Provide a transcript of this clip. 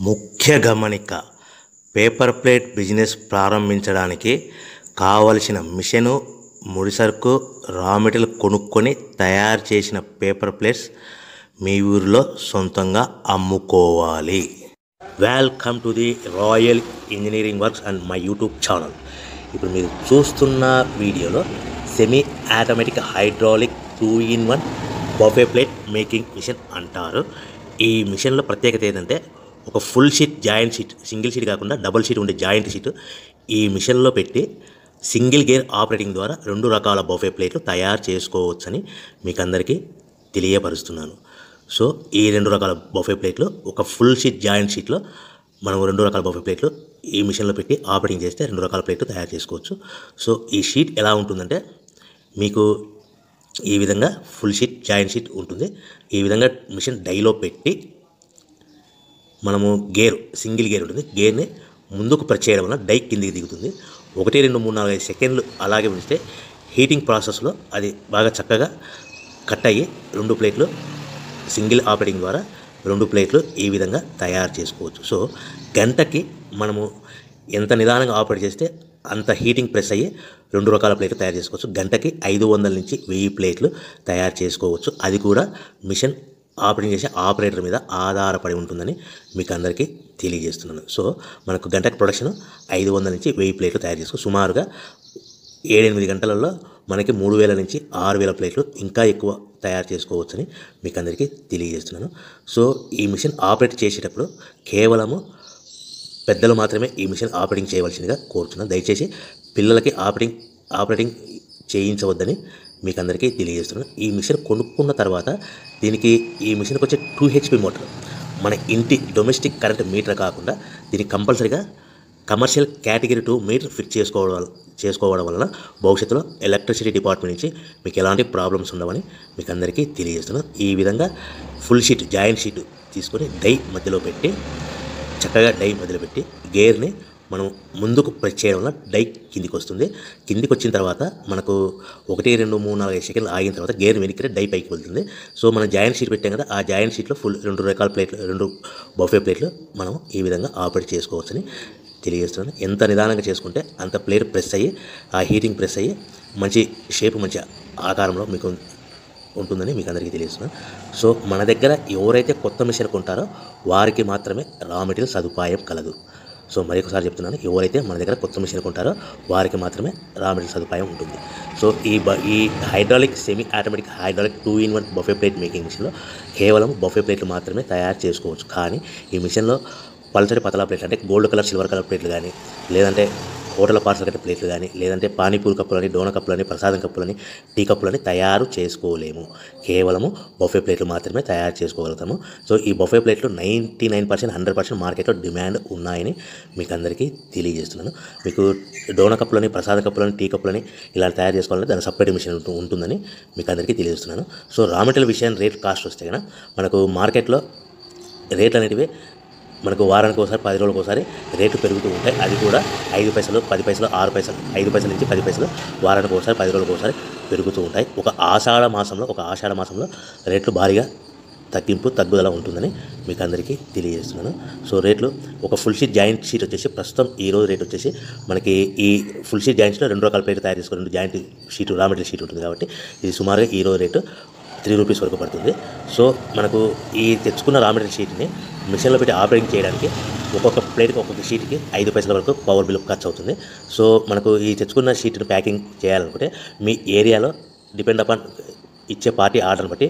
ముఖ్య గమనిక, paper plate business ప్రారంభించడానికి కావలసిన మిషను, ముడిసరుకు, రా మెటీరియల్ కొనుక్కొని తయారు చేసిన పేపర్ ప్లేట్స్ మీ ఊరిలో సొంతంగా అమ్ముకోవాలి. Welcome to the Royal Engineering Works and my YouTube channel. ఇప్పుడు మీరు చూస్తున్న వీడియోలో semi automatic hydraulic 2-in-1 buffet plate making machine అంటారు. ఈ మిషన్లో ప్రత్యేకత ఏంటంటే ఒక full sheet joint sheet, single sheet కాకుండా డబుల్ షీట్ ఉండే జాయింట్ షీట్ ఈ మిషన్లో పెట్టి సింగిల్ గేర్ ఆపరేటింగ్ ద్వారా 2 రకాల బఫే ప్లేట్లు తయారు చేసుకోవచ్చని మీకు అందరికీ తెలియపరుస్తున్నాను. సో ఈ 2 రకాల బఫే ప్లేట్లు ఒక ఫుల్ షీట్ జాయింట్ షీట్లో మనం 2 రకాల బఫే ప్లేట్లు ఈ మిషన్లో పెట్టి ఆపరేటింగ్ చేస్తే 2 రకాల ప్లేట్లు తయారు చేసుకోవచ్చు. సో ఈ షీట్ ఎలా ఉంటుందంటే మీకు ఈ విధంగా ఫుల్ షీట్ జాయింట్ షీట్ ఉంటుంది. ఈ విధంగా మిషన్ డైలో పెట్టి మనము సింగిల్ గేర్ ఉంటుంది. గేర్ని ముందుకు ప్రెస్ చేయడం వల్ల డై కిందికి దిగుతుంది. 1, 2, 3, 4, 5 సెకండ్లు అలాగే ఉంచితే హీటింగ్ ప్రాసెస్లో అది బాగా చక్కగా కట్ అయ్యి 2 ప్లేట్లు సింగిల్ ఆపరేటింగ్ ద్వారా 2 ప్లేట్లు ఈ విధంగా తయారు చేసుకోవచ్చు. సో గంటకి మనము ఎంత నిదానంగా ఆపరేట్ చేస్తే అంత హీటింగ్ ప్రెస్ అయ్యి 2 రకాల ప్లేట్లు తయారు చేసుకోవచ్చు. గంటకి 500 నుంచి 1000 ప్లేట్లు తయారు చేసుకోవచ్చు. అది కూడా మిషన్ ఆపరేటింగ్ చేసే ఆపరేటర్ మీద ఆధారపడి ఉంటుందని మీకు అందరికీ తెలియజేస్తున్నాను. సో మనకు గంటకి ప్రొడక్షన్ 500 నుంచి 1000 ప్లేట్లు తయారు చేసుకోవచ్చు. సుమారుగా 7-8 గంటలలో మనకి 3000 నుంచి 6000 ప్లేట్లు ఇంకా ఎక్కువ తయారు చేసుకోవచ్చని మీకు అందరికీ తెలియజేస్తున్నాను. సో ఈ మిషన్ ఆపరేట్ చేసేటప్పుడు కేవలము పెద్దలు మాత్రమే ఈ మిషన్ ఆపరేటింగ్ చేయవలసిందిగా కోరుతున్నాను. దయచేసి పిల్లలకి ఆపరేటింగ్ చేయించవద్దని మీకు అందరికీ తెలియజేస్తున్నాను. ఈ మిషన్ కొనుక్కున్న తర్వాత ఈ మిషన్కి వచ్చే 2 HP మోటార్ మన ఇంటి డొమెస్టిక్ కరెంట్ మీటర్ కాకుండా దీనికి కంపల్సరీగా కమర్షియల్ కేటగిరీ 2 మీటర్ ఫిట్ చేసుకోవడం వలన భవిష్యత్తులో ఎలక్ట్రిసిటీ డిపార్ట్మెంట్ నుంచి మీకు ఎలాంటి ప్రాబ్లమ్స్ ఉండవని మీకు అందరికీ తెలియజేస్తున్నాను. ఈ విధంగా ఫుల్ షీట్ జాయింట్ షీట్ తీసుకొని చక్కగా డై మధ్యలో పెట్టి గేర్ని మనం ముందుకు ప్రెస్ చేయడం వల్ల డై కిందికి వస్తుంది. కిందికి వచ్చిన తర్వాత మనకు 1, 2, 3, 4, 5 సెకండ్లు ఆగిన తర్వాత గేర్ వెనక్కి డై పైకి వెళ్తుంది. సో మనం జాయింట్ షీట్ పెట్టాం కదా, ఆ జాయింట్ షీట్లో ఫుల్ 2 రకాల ప్లేట్లు 2 బఫే ప్లేట్లు మనం ఈ విధంగా ఆపరేట్ చేసుకోవచ్చని తెలియజేస్తున్నాను. ఎంత నిదానంగా చేసుకుంటే అంత ప్లేట్ ప్రెస్ అయ్యి ఆ హీటింగ్ ప్రెస్ అయ్యి మంచి షేప్ మంచి ఆకారంలో మీకు ఉంటుందని మీకు అందరికీ తెలియజేస్తున్నాను. సో మన దగ్గర ఎవరైతే కొత్త మిషన్ కొంటారో వారికి మాత్రమే రా మెటీరియల్ సదుపాయం కలదు. సో మరొకసారి చెప్తున్నాను, ఎవరైతే మన దగ్గర కొత్త మిషన్ కొంటారో వారికి మాత్రమే రా మెటీరియల్ సదుపాయం ఉంటుంది. సో ఈ hydraulic semi automatic hydraulic 2-in-1 buffet plate making మిషన్లో కేవలం బఫే ప్లేట్లు మాత్రమే తయారు చేసుకోవచ్చు. కానీ ఈ మిషన్లో పల్చడి పతలా ప్లేట్లు అంటే గోల్డ్ కలర్ సిల్వర్ కలర్ ప్లేట్లు కానీ, లేదంటే హోటల్ పార్సల్ కట్టే ప్లేట్లు కానీ, లేదంటే పానీపూరి కప్పులని, డోన కప్పులని, ప్రసాదం కప్పులని, టీ కప్పులని తయారు చేసుకోలేము. కేవలము బఫే ప్లేట్లు మాత్రమే తయారు చేసుకోగలుగుతాము. సో ఈ బఫే ప్లేట్లు 99%, 100% మార్కెట్లో డిమాండ్ ఉన్నాయని మీకు అందరికీ తెలియజేస్తున్నాను. మీకు డోన కప్పులని, ప్రసాద కప్పులని, టీ కప్పులని ఇలా తయారు చేసుకోవాలంటే దాని సపరేట్ మిషన్ ఉంటుందని మీకు అందరికీ తెలియజేస్తున్నాను. సో రా మెటీరియల్ విషయం రేట్ కాస్ట్ వస్తే కనుక మనకు మార్కెట్లో రేట్లు అనేటివి మనకు వారానికి ఒకసారి 10 రోజులకు ఒకసారి రేట్లు పెరుగుతూ ఉంటాయి. అది కూడా 5 పైసలు, 10 పైసలు, 6 పైసలు, 5 పైసల నుంచి 10 పైసలు వారానికి ఒకసారి 10 రోజులకు ఒకసారి పెరుగుతూ ఉంటాయి. ఒక ఆషాఢ మాసంలో రేట్లు భారీగా తగ్గుదల ఉంటుందని మీకు అందరికీ తెలియజేస్తున్నాను. సో రేట్లు ఒక ఫుల్ షీట్ జాయింట్ షీట్ వచ్చేసి ప్రస్తుతం ఈరోజు రేట్ వచ్చేసి మనకి ఈ ఫుల్ షీట్ జాయింట్ షీట్లో 2 రకాల ప్లేట్లు తయారు చేసుకుని 2 joint sheet raw material sheet ఉంటుంది కాబట్టి ఇది సుమారుగా ఈరోజు రేటు 3 రూపీస్ వరకు పడుతుంది. సో మనకు ఈ తెచ్చుకున్న రా మెటీరియల్ షీట్ని మిషన్లో పెట్టి ఆపరేటింగ్ చేయడానికి ఒక్కొక్క ప్లేట్కి ఒక్కొక్క షీట్కి 5 పైసల వరకు పవర్ బిల్ ఖర్చు అవుతుంది. సో మనకు ఈ తెచ్చుకున్న షీట్ని ప్యాకింగ్ చేయాలనుకుంటే మీ ఏరియాలో డిపెండ్ అపాన్ ఇచ్చే పార్టీ ఆర్డర్ని బట్టి